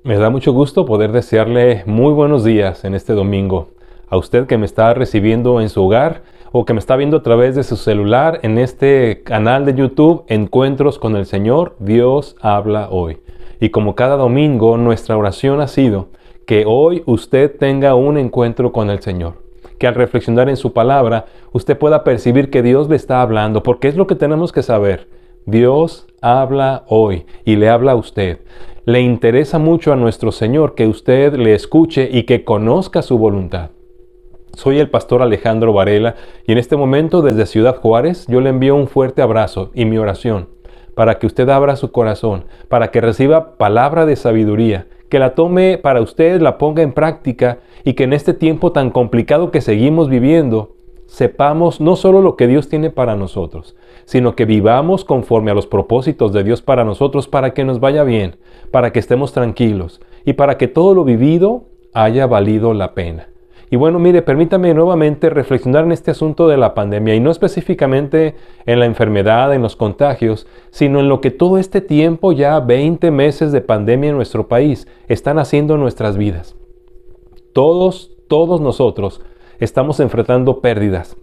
Me da mucho gusto poder desearle muy buenos días en este domingo. A usted que me está recibiendo en su hogar o que me está viendo a través de su celular en este canal de YouTube, Encuentros con el Señor, Dios habla hoy. Y como cada domingo, nuestra oración ha sido que hoy usted tenga un encuentro con el Señor. Que al reflexionar en su palabra, usted pueda percibir que Dios le está hablando, porque es lo que tenemos que saber. Dios habla hoy y le habla a usted. Le interesa mucho a nuestro Señor que usted le escuche y que conozca su voluntad. Soy el pastor Alejandro Varela y en este momento desde Ciudad Juárez yo le envío un fuerte abrazo y mi oración para que usted abra su corazón, para que reciba palabra de sabiduría, que la tome para usted, la ponga en práctica y que en este tiempo tan complicado que seguimos viviendo, sepamos no solo lo que Dios tiene para nosotros, sino que vivamos conforme a los propósitos de Dios para nosotros, para que nos vaya bien, para que estemos tranquilos y para que todo lo vivido haya valido la pena. Y bueno, mire, permítame nuevamente reflexionar en este asunto de la pandemia y no específicamente en la enfermedad, en los contagios, sino en lo que todo este tiempo, ya 20 meses de pandemia en nuestro país, están haciendo en nuestras vidas. Todos nosotros estamos enfrentando pérdidas.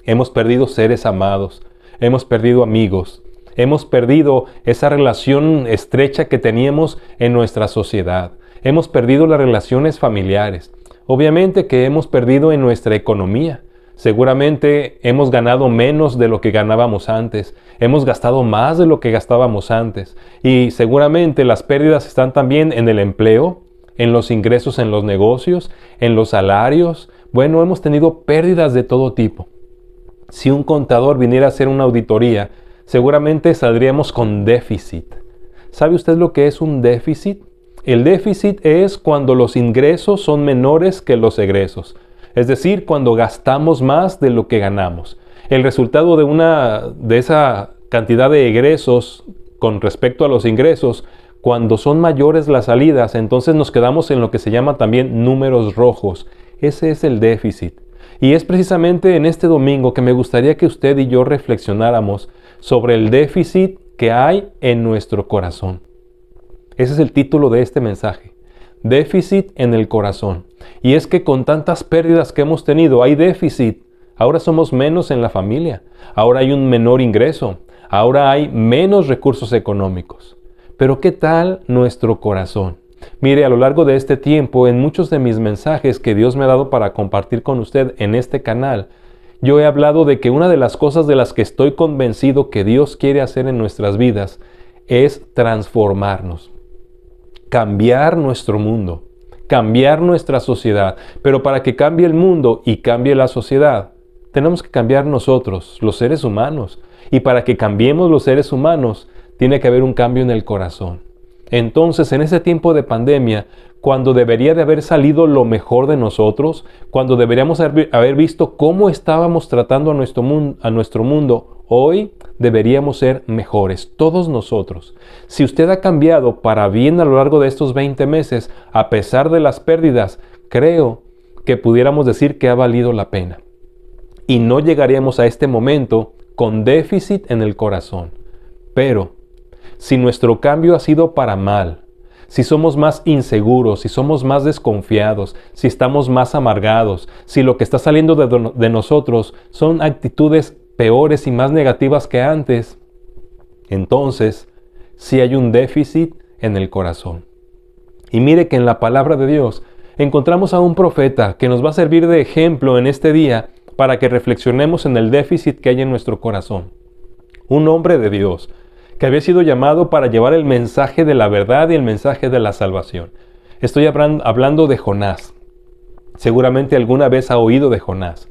Hemos perdido seres amados, hemos perdido amigos, hemos perdido esa relación estrecha que teníamos en nuestra sociedad, hemos perdido las relaciones familiares. Obviamente que hemos perdido en nuestra economía. Seguramente hemos ganado menos de lo que ganábamos antes. Hemos gastado más de lo que gastábamos antes. Y seguramente las pérdidas están también en el empleo, en los ingresos en los negocios, en los salarios. Bueno, hemos tenido pérdidas de todo tipo. Si un contador viniera a hacer una auditoría, seguramente saldríamos con déficit. ¿Sabe usted lo que es un déficit? El déficit es cuando los ingresos son menores que los egresos, es decir, cuando gastamos más de lo que ganamos. El resultado de esa cantidad de egresos con respecto a los ingresos, cuando son mayores las salidas, entonces nos quedamos en lo que se llama también números rojos. Ese es el déficit. Y es precisamente en este domingo que me gustaría que usted y yo reflexionáramos sobre el déficit que hay en nuestro corazón. Ese es el título de este mensaje. Déficit en el corazón. Y es que con tantas pérdidas que hemos tenido, hay déficit. Ahora somos menos en la familia. Ahora hay un menor ingreso. Ahora hay menos recursos económicos. Pero ¿qué tal nuestro corazón? Mire, a lo largo de este tiempo, en muchos de mis mensajes que Dios me ha dado para compartir con usted en este canal, yo he hablado de que una de las cosas de las que estoy convencido que Dios quiere hacer en nuestras vidas es transformarnos. Cambiar nuestro mundo, cambiar nuestra sociedad. Pero para que cambie el mundo y cambie la sociedad, tenemos que cambiar nosotros, los seres humanos. Y para que cambiemos los seres humanos, tiene que haber un cambio en el corazón. Entonces, en ese tiempo de pandemia, cuando debería de haber salido lo mejor de nosotros, cuando deberíamos haber visto cómo estábamos tratando a nuestro mundo, hoy deberíamos ser mejores, todos nosotros. Si usted ha cambiado para bien a lo largo de estos 20 meses, a pesar de las pérdidas, creo que pudiéramos decir que ha valido la pena. Y no llegaríamos a este momento con déficit en el corazón. Pero, si nuestro cambio ha sido para mal, si somos más inseguros, si somos más desconfiados, si estamos más amargados, si lo que está saliendo de nosotros son actitudes peores y más negativas que antes, entonces sí hay un déficit en el corazón. Y mire que en la palabra de Dios encontramos a un profeta que nos va a servir de ejemplo en este día para que reflexionemos en el déficit que hay en nuestro corazón. Un hombre de Dios que había sido llamado para llevar el mensaje de la verdad y el mensaje de la salvación. Estoy hablando de Jonás. Seguramente alguna vez ha oído de Jonás.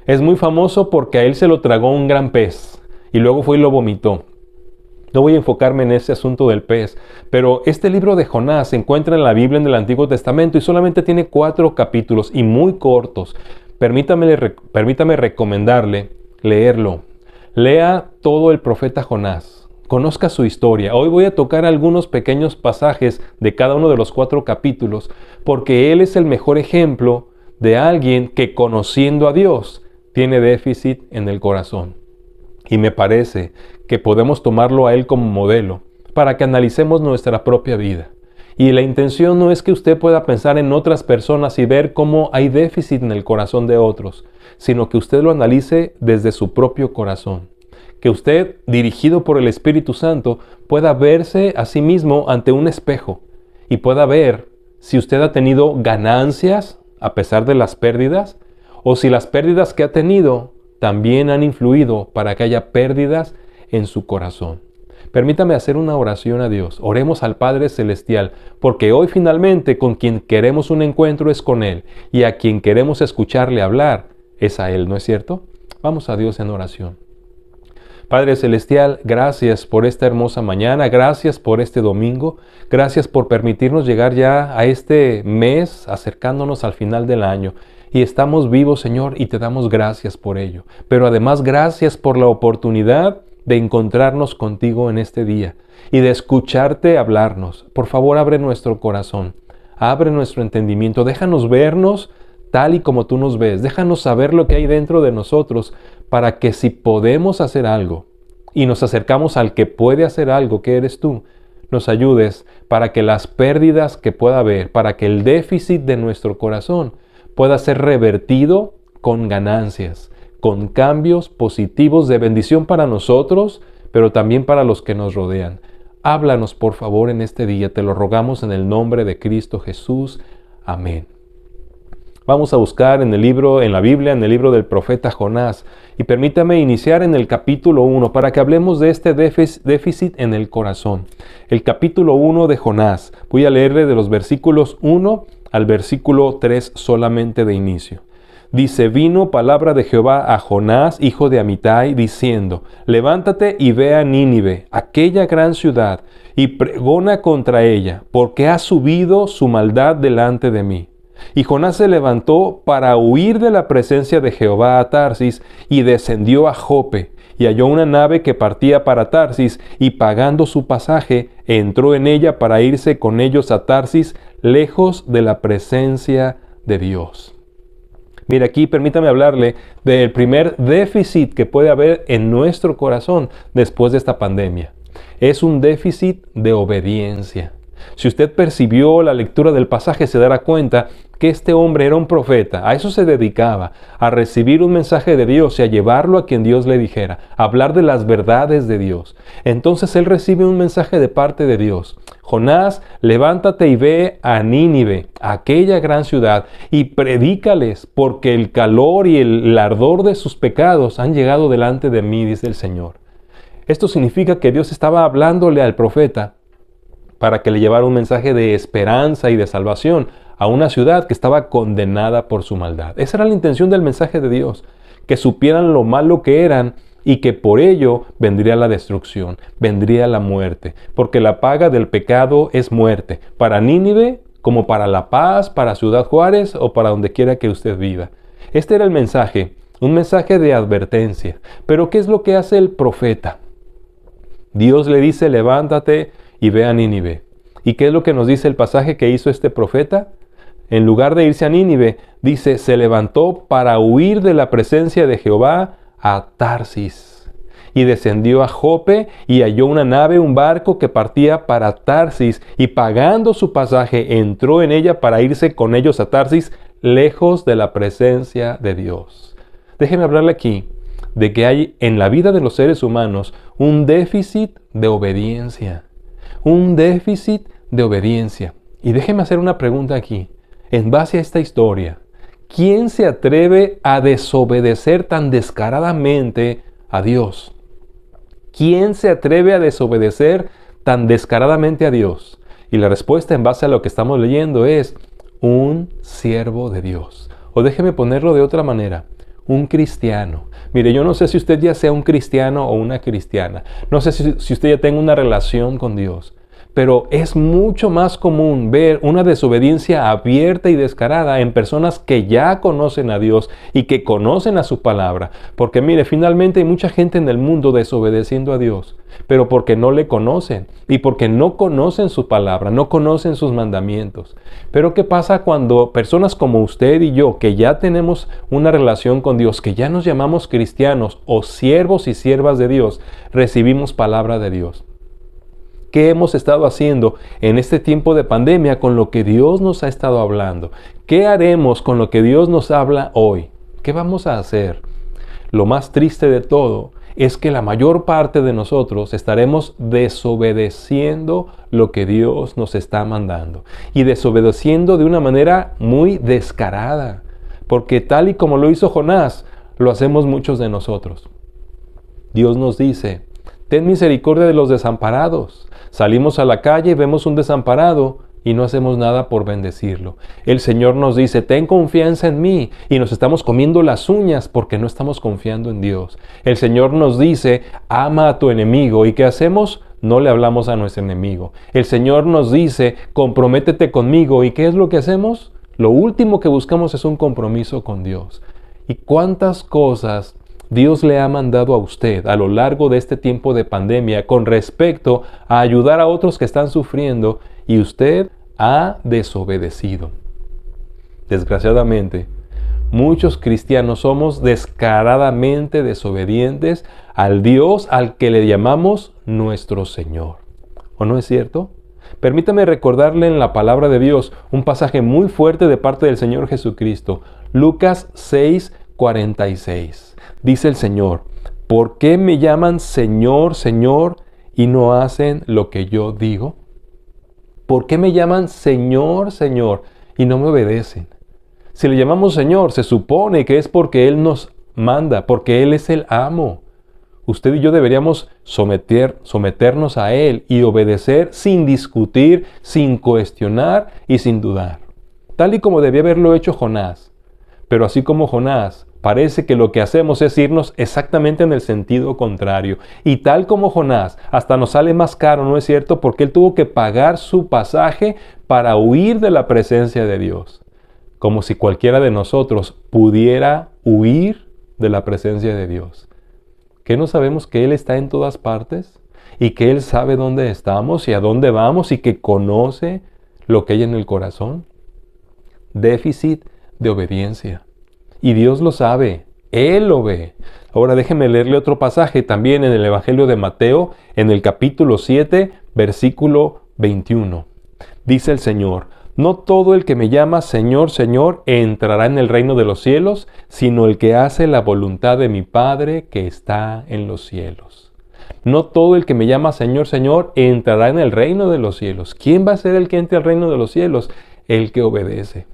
Es muy famoso porque a él se lo tragó un gran pez y luego fue y lo vomitó. No voy a enfocarme en ese asunto del pez, pero este libro de Jonás se encuentra en la Biblia en el Antiguo Testamento y solamente tiene 4 capítulos y muy cortos. Permítame recomendarle leerlo. Lea todo el profeta Jonás. Conozca su historia. Hoy voy a tocar algunos pequeños pasajes de cada uno de los 4 capítulos, porque él es el mejor ejemplo de alguien que, conociendo a Dios, tiene déficit en el corazón. Y me parece que podemos tomarlo a él como modelo para que analicemos nuestra propia vida Y la intención no es que usted pueda pensar en otras personas y ver cómo hay déficit en el corazón de otros, sino que usted lo analice desde su propio corazón. Que usted, dirigido por el Espíritu Santo, pueda verse a sí mismo ante un espejo y pueda ver si usted ha tenido ganancias a pesar de las pérdidas, o si las pérdidas que ha tenido también han influido para que haya pérdidas en su corazón. Permítame hacer una oración a Dios. Oremos al Padre Celestial, porque hoy finalmente con quien queremos un encuentro es con Él, y a quien queremos escucharle hablar es a Él, ¿no es cierto? Vamos a Dios en oración. Padre Celestial, gracias por esta hermosa mañana, gracias por este domingo, gracias por permitirnos llegar ya a este mes acercándonos al final del año. Y estamos vivos, Señor, y te damos gracias por ello. Pero además gracias por la oportunidad de encontrarnos contigo en este día y de escucharte hablarnos. Por favor, abre nuestro corazón, abre nuestro entendimiento, déjanos vernos tal y como tú nos ves, déjanos saber lo que hay dentro de nosotros para que si podemos hacer algo y nos acercamos al que puede hacer algo, que eres tú, nos ayudes para que las pérdidas que pueda haber, para que el déficit de nuestro corazón pueda ser revertido con ganancias, con cambios positivos de bendición para nosotros, pero también para los que nos rodean. Háblanos, por favor, en este día. Te lo rogamos en el nombre de Cristo Jesús. Amén. Vamos a buscar en la Biblia, en el libro del profeta Jonás. Y permítame iniciar en el capítulo 1 para que hablemos de este déficit en el corazón. El capítulo 1 de Jonás. Voy a leerle de los versículos 1 al versículo 3 solamente de inicio. Dice: vino palabra de Jehová a Jonás, hijo de Amitai, diciendo: levántate y ve a Nínive, aquella gran ciudad, y pregona contra ella, porque ha subido su maldad delante de mí. Y Jonás se levantó para huir de la presencia de Jehová a Tarsis, y descendió a Jope, y halló una nave que partía para Tarsis, y pagando su pasaje, entró en ella para irse con ellos a Tarsis, lejos de la presencia de Dios. Mira, aquí permítame hablarle del primer déficit que puede haber en nuestro corazón después de esta pandemia. Es un déficit de obediencia. Si usted percibió la lectura del pasaje, se dará cuenta que este hombre era un profeta. A eso se dedicaba, a recibir un mensaje de Dios y a llevarlo a quien Dios le dijera, a hablar de las verdades de Dios. Entonces él recibe un mensaje de parte de Dios. Jonás, levántate y ve a Nínive, aquella gran ciudad, y predícales, porque el calor y el ardor de sus pecados han llegado delante de mí, dice el Señor. Esto significa que Dios estaba hablándole al profeta para que le llevara un mensaje de esperanza y de salvación a una ciudad que estaba condenada por su maldad. Esa era la intención del mensaje de Dios, que supieran lo malo que eran y que por ello vendría la destrucción, vendría la muerte, porque la paga del pecado es muerte, para Nínive como para La Paz, para Ciudad Juárez o para donde quiera que usted viva. Este era el mensaje, un mensaje de advertencia. Pero ¿qué es lo que hace el profeta? Dios le dice: levántate y ve a Nínive. ¿Y qué es lo que nos dice el pasaje que hizo este profeta? En lugar de irse a Nínive, dice: se levantó para huir de la presencia de Jehová a Tarsis. Y descendió a Jope y halló una nave, un barco que partía para Tarsis, y pagando su pasaje entró en ella para irse con ellos a Tarsis, lejos de la presencia de Dios. Déjeme hablarle aquí de que hay en la vida de los seres humanos un déficit de obediencia. Un déficit de obediencia. Y déjeme hacer una pregunta aquí. En base a esta historia, ¿quién se atreve a desobedecer tan descaradamente a Dios? ¿Quién se atreve a desobedecer tan descaradamente a Dios? Y la respuesta en base a lo que estamos leyendo es un siervo de Dios. O déjeme ponerlo de otra manera, un cristiano. Mire, yo no sé si usted ya sea un cristiano o una cristiana. No sé si usted ya tenga una relación con Dios. Pero es mucho más común ver una desobediencia abierta y descarada en personas que ya conocen a Dios y que conocen a su palabra. Porque mire, finalmente hay mucha gente en el mundo desobedeciendo a Dios, pero porque no le conocen y porque no conocen su palabra, no conocen sus mandamientos. Pero ¿qué pasa cuando personas como usted y yo, que ya tenemos una relación con Dios, que ya nos llamamos cristianos o siervos y siervas de Dios, recibimos palabra de Dios? ¿Qué hemos estado haciendo en este tiempo de pandemia con lo que Dios nos ha estado hablando? ¿Qué haremos con lo que Dios nos habla hoy? ¿Qué vamos a hacer? Lo más triste de todo es que la mayor parte de nosotros estaremos desobedeciendo lo que Dios nos está mandando. Y desobedeciendo de una manera muy descarada. Porque tal y como lo hizo Jonás, lo hacemos muchos de nosotros. Dios nos dice, ten misericordia de los desamparados. Salimos a la calle y vemos un desamparado y no hacemos nada por bendecirlo. El Señor nos dice, ten confianza en mí, y nos estamos comiendo las uñas porque no estamos confiando en Dios. El Señor nos dice, ama a tu enemigo, ¿y qué hacemos? No le hablamos a nuestro enemigo. El Señor nos dice, comprométete conmigo, ¿y qué es lo que hacemos? Lo último que buscamos es un compromiso con Dios. ¿Y cuántas cosas Dios le ha mandado a usted a lo largo de este tiempo de pandemia con respecto a ayudar a otros que están sufriendo y usted ha desobedecido? Desgraciadamente, muchos cristianos somos descaradamente desobedientes al Dios al que le llamamos nuestro Señor. ¿O no es cierto? Permítame recordarle en la palabra de Dios un pasaje muy fuerte de parte del Señor Jesucristo. Lucas 6:46. Dice el Señor, ¿por qué me llaman Señor, Señor y no hacen lo que yo digo? ¿Por qué me llaman Señor, Señor y no me obedecen? Si le llamamos Señor, se supone que es porque Él nos manda, porque Él es el amo. Usted y yo deberíamos someternos a Él y obedecer sin discutir, sin cuestionar y sin dudar. Tal y como debía haberlo hecho Jonás. Pero así como Jonás, parece que lo que hacemos es irnos exactamente en el sentido contrario. Y tal como Jonás, hasta nos sale más caro, ¿no es cierto? Porque él tuvo que pagar su pasaje para huir de la presencia de Dios. Como si cualquiera de nosotros pudiera huir de la presencia de Dios. ¿Qué no sabemos que Él está en todas partes? Y que Él sabe dónde estamos y a dónde vamos y que conoce lo que hay en el corazón. Déficit de obediencia. Y Dios lo sabe, Él lo ve. Ahora déjeme leerle otro pasaje también en el Evangelio de Mateo, en el capítulo 7, versículo 21. Dice el Señor, no todo el que me llama Señor, Señor, entrará en el reino de los cielos, sino el que hace la voluntad de mi Padre que está en los cielos. No todo el que me llama Señor, Señor, entrará en el reino de los cielos. ¿Quién va a ser el que entre al reino de los cielos? El que obedece.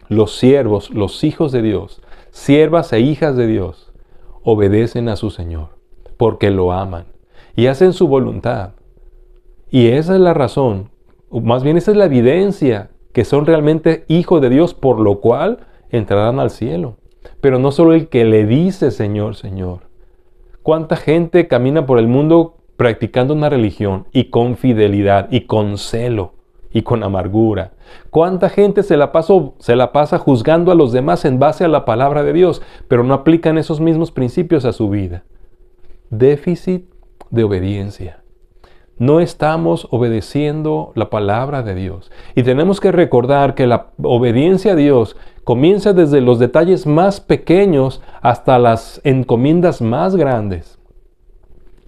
Los siervos, los hijos de Dios, siervas e hijas de Dios, obedecen a su Señor, porque lo aman y hacen su voluntad. Y esa es la razón, más bien esa es la evidencia que son realmente hijos de Dios, por lo cual entrarán al cielo. Pero no solo el que le dice Señor, Señor. ¿Cuánta gente camina por el mundo practicando una religión y con fidelidad y con celo y con amargura? ¿Cuánta gente se la pasa juzgando a los demás en base a la palabra de Dios, pero no aplican esos mismos principios a su vida? Déficit de obediencia. No estamos obedeciendo la palabra de Dios. Y tenemos que recordar que la obediencia a Dios comienza desde los detalles más pequeños hasta las encomiendas más grandes.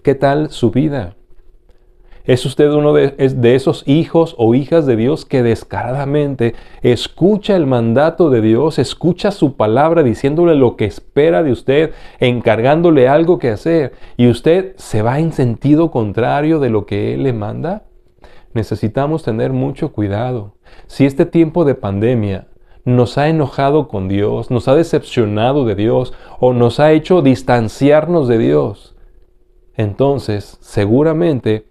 ¿Qué tal su vida? ¿Es usted uno de esos hijos o hijas de Dios que descaradamente escucha el mandato de Dios, escucha su palabra diciéndole lo que espera de usted, encargándole algo que hacer, y usted se va en sentido contrario de lo que Él le manda? Necesitamos tener mucho cuidado. Si este tiempo de pandemia nos ha enojado con Dios, nos ha decepcionado de Dios o nos ha hecho distanciarnos de Dios, entonces seguramente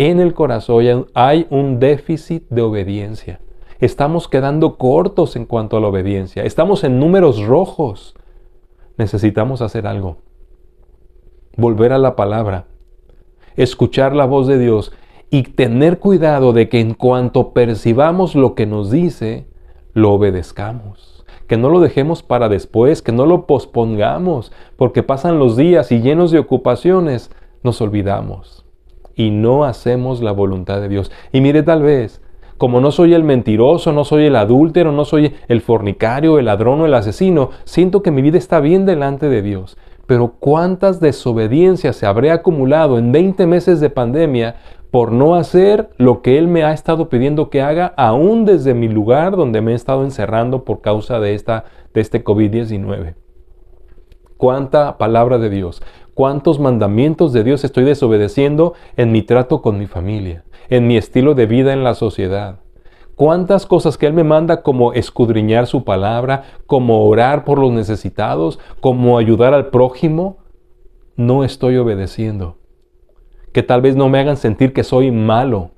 en el corazón hay un déficit de obediencia. Estamos quedando cortos en cuanto a la obediencia. Estamos en números rojos. Necesitamos hacer algo. Volver a la palabra. Escuchar la voz de Dios y tener cuidado de que en cuanto percibamos lo que nos dice, lo obedezcamos. Que no lo dejemos para después, que no lo pospongamos, porque pasan los días y llenos de ocupaciones nos olvidamos. Y no hacemos la voluntad de Dios. Y mire, tal vez, como no soy el mentiroso, no soy el adúltero, no soy el fornicario, el ladrón o el asesino, siento que mi vida está bien delante de Dios. Pero ¿cuántas desobediencias se habré acumulado en 20 meses de pandemia por no hacer lo que Él me ha estado pidiendo que haga, aún desde mi lugar donde me he estado encerrando por causa de este COVID-19. ¿Cuánta palabra de Dios, cuántos mandamientos de Dios estoy desobedeciendo en mi trato con mi familia, en mi estilo de vida en la sociedad? ¿Cuántas cosas que Él me manda, como escudriñar su palabra, como orar por los necesitados, como ayudar al prójimo, no estoy obedeciendo? Que tal vez no me hagan sentir que soy malo,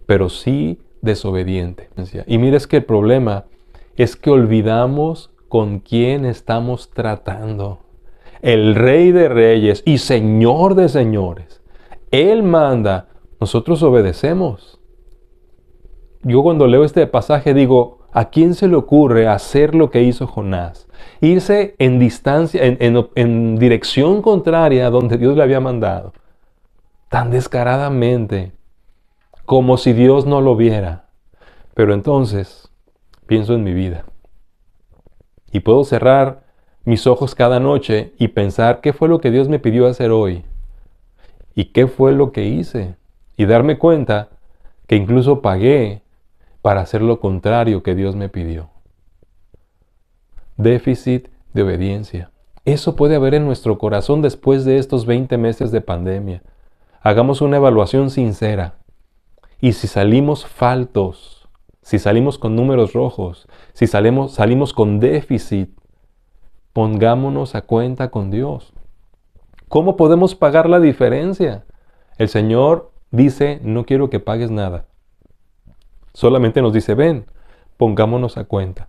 pero sí desobediente. Y mira, es que el problema es que olvidamos con quién estamos tratando. El Rey de Reyes y Señor de Señores. Él manda, nosotros obedecemos. Yo cuando leo este pasaje digo, ¿a quién se le ocurre hacer lo que hizo Jonás? Irse en distancia, en dirección contraria a donde Dios le había mandado. Tan descaradamente, como si Dios no lo viera. Pero entonces, pienso en mi vida. Y puedo cerrar mis ojos cada noche y pensar qué fue lo que Dios me pidió hacer hoy. Y qué fue lo que hice. Y darme cuenta que incluso pagué para hacer lo contrario que Dios me pidió. Déficit de obediencia. Eso puede haber en nuestro corazón después de estos 20 meses de pandemia. Hagamos una evaluación sincera. Y si salimos faltos, si salimos con números rojos, si salimos con déficit, pongámonos a cuenta con Dios. ¿Cómo podemos pagar la diferencia? El Señor dice, no quiero que pagues nada. Solamente nos dice, ven, pongámonos a cuenta.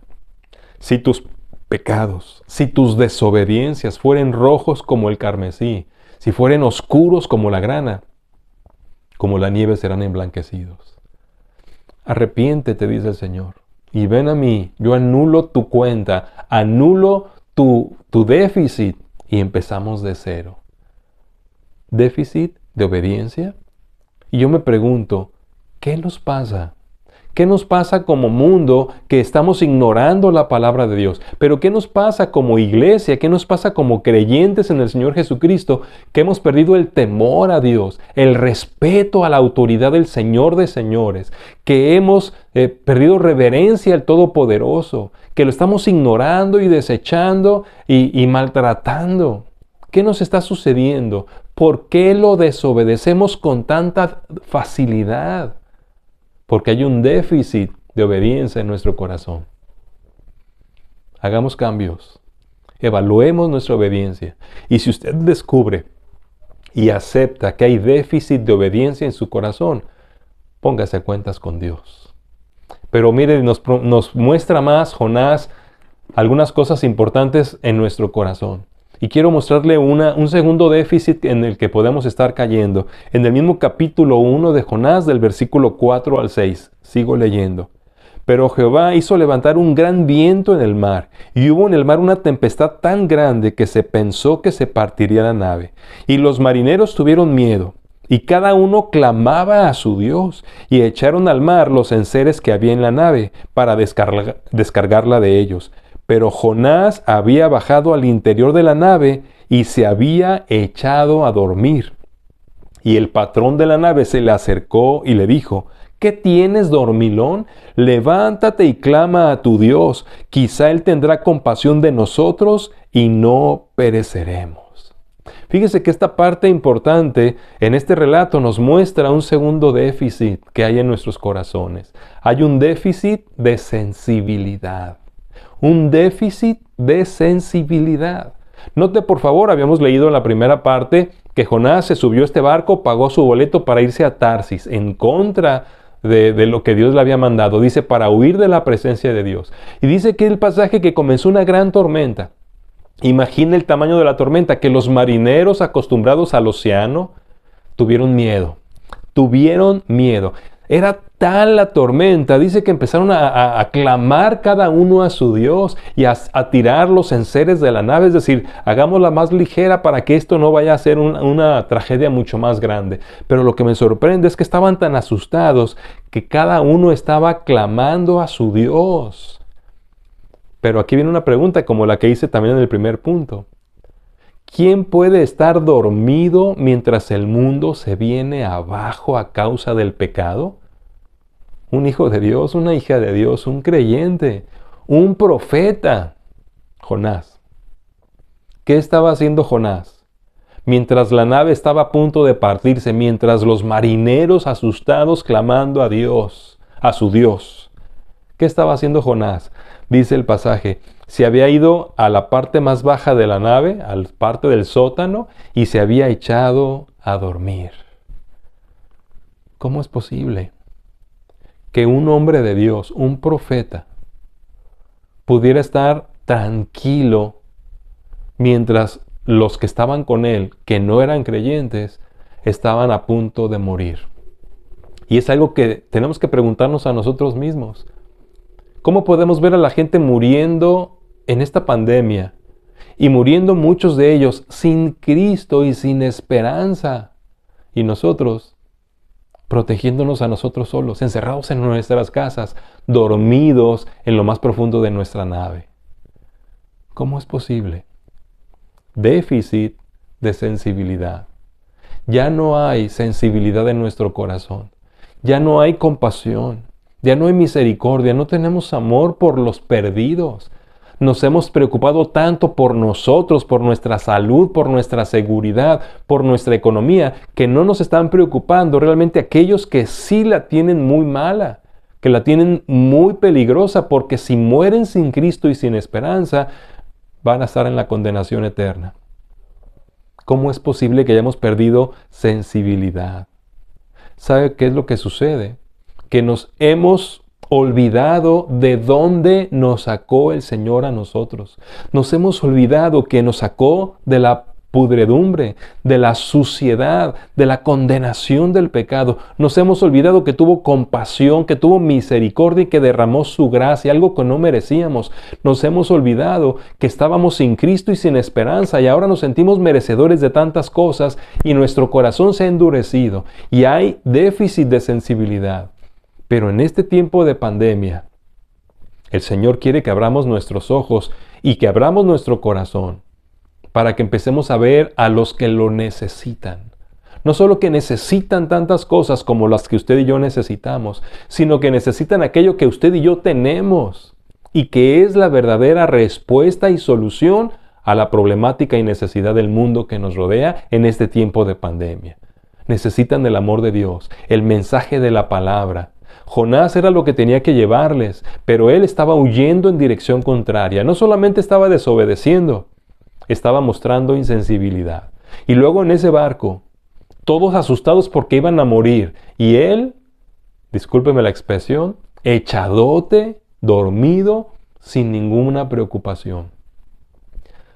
Si tus pecados, si tus desobediencias fueren rojos como el carmesí, si fueren oscuros como la grana, como la nieve serán emblanquecidos. Arrepiéntete, dice el Señor, y ven a mí, yo anulo tu cuenta, anulo tu déficit, y empezamos de cero. Déficit de obediencia. Y yo me pregunto, ¿qué nos pasa? ¿Qué nos pasa como mundo que estamos ignorando la palabra de Dios? Pero ¿qué nos pasa como iglesia? ¿Qué nos pasa como creyentes en el Señor Jesucristo? Que hemos perdido el temor a Dios, el respeto a la autoridad del Señor de señores, que hemos perdido reverencia al Todopoderoso, que lo estamos ignorando y desechando y maltratando. ¿Qué nos está sucediendo? ¿Por qué lo desobedecemos con tanta facilidad? Porque hay un déficit de obediencia en nuestro corazón. Hagamos cambios. Evaluemos nuestra obediencia. Y si usted descubre y acepta que hay déficit de obediencia en su corazón, póngase a cuentas con Dios. Pero mire, nos muestra más Jonás algunas cosas importantes en nuestro corazón. Y quiero mostrarle un segundo déficit en el que podemos estar cayendo. En el mismo capítulo 1 de Jonás, del versículo 4 al 6. Sigo leyendo. Pero Jehová hizo levantar un gran viento en el mar, y hubo en el mar una tempestad tan grande que se pensó que se partiría la nave. Y los marineros tuvieron miedo, y cada uno clamaba a su Dios, y echaron al mar los enseres que había en la nave, para descargarla de ellos. Pero Jonás había bajado al interior de la nave y se había echado a dormir. Y el patrón de la nave se le acercó y le dijo, ¿qué tienes, dormilón? Levántate y clama a tu Dios. Quizá Él tendrá compasión de nosotros y no pereceremos. Fíjese que esta parte importante en este relato nos muestra un segundo déficit que hay en nuestros corazones. Hay un déficit de sensibilidad. Un déficit de sensibilidad. Note, por favor, habíamos leído en la primera parte que Jonás se subió a este barco, pagó su boleto para irse a Tarsis, en contra de lo que Dios le había mandado. Dice, para huir de la presencia de Dios. Y dice que el pasaje que comenzó una gran tormenta. Imagina el tamaño de la tormenta, que los marineros acostumbrados al océano tuvieron miedo. Tuvieron miedo. Era tal la tormenta, dice que empezaron a clamar cada uno a su Dios y a tirar los enseres de la nave, es decir, hagámosla más ligera para que esto no vaya a ser una tragedia mucho más grande. Pero lo que me sorprende es que estaban tan asustados que cada uno estaba clamando a su Dios. Pero aquí viene una pregunta como la que hice también en el primer punto. ¿Quién puede estar dormido mientras el mundo se viene abajo a causa del pecado? Un hijo de Dios, una hija de Dios, un creyente, un profeta. Jonás. ¿Qué estaba haciendo Jonás? Mientras la nave estaba a punto de partirse, mientras los marineros asustados clamando a Dios, a su Dios. ¿Qué estaba haciendo Jonás? Dice el pasaje, se había ido a la parte más baja de la nave, a la parte del sótano, y se había echado a dormir. ¿Cómo es posible que un hombre de Dios, un profeta, pudiera estar tranquilo mientras los que estaban con él, que no eran creyentes, estaban a punto de morir? Y es algo que tenemos que preguntarnos a nosotros mismos. ¿Cómo podemos ver a la gente muriendo en esta pandemia? Y muriendo muchos de ellos sin Cristo y sin esperanza. Y nosotros, protegiéndonos a nosotros solos, encerrados en nuestras casas, dormidos en lo más profundo de nuestra nave. ¿Cómo es posible? Déficit de sensibilidad. Ya no hay sensibilidad en nuestro corazón. Ya no hay compasión. Ya no hay misericordia. No tenemos amor por los perdidos. Nos hemos preocupado tanto por nosotros, por nuestra salud, por nuestra seguridad, por nuestra economía, que no nos están preocupando realmente aquellos que sí la tienen muy mala, que la tienen muy peligrosa, porque si mueren sin Cristo y sin esperanza, van a estar en la condenación eterna. ¿Cómo es posible que hayamos perdido sensibilidad? ¿Sabe qué es lo que sucede? Que nos hemos olvidado de dónde nos sacó el Señor a nosotros. Nos hemos olvidado que nos sacó de la pudredumbre, de la suciedad, de la condenación del pecado. Nos hemos olvidado que tuvo compasión, que tuvo misericordia y que derramó su gracia, algo que no merecíamos. Nos hemos olvidado que estábamos sin Cristo y sin esperanza y ahora nos sentimos merecedores de tantas cosas y nuestro corazón se ha endurecido y hay déficit de sensibilidad. Pero en este tiempo de pandemia, el Señor quiere que abramos nuestros ojos y que abramos nuestro corazón para que empecemos a ver a los que lo necesitan. No solo que necesitan tantas cosas como las que usted y yo necesitamos, sino que necesitan aquello que usted y yo tenemos y que es la verdadera respuesta y solución a la problemática y necesidad del mundo que nos rodea en este tiempo de pandemia. Necesitan el amor de Dios, el mensaje de la palabra. Jonás era lo que tenía que llevarles, pero él estaba huyendo en dirección contraria. No solamente estaba desobedeciendo, estaba mostrando insensibilidad. Y luego en ese barco, todos asustados porque iban a morir. Y él, discúlpeme la expresión, echadote, dormido, sin ninguna preocupación.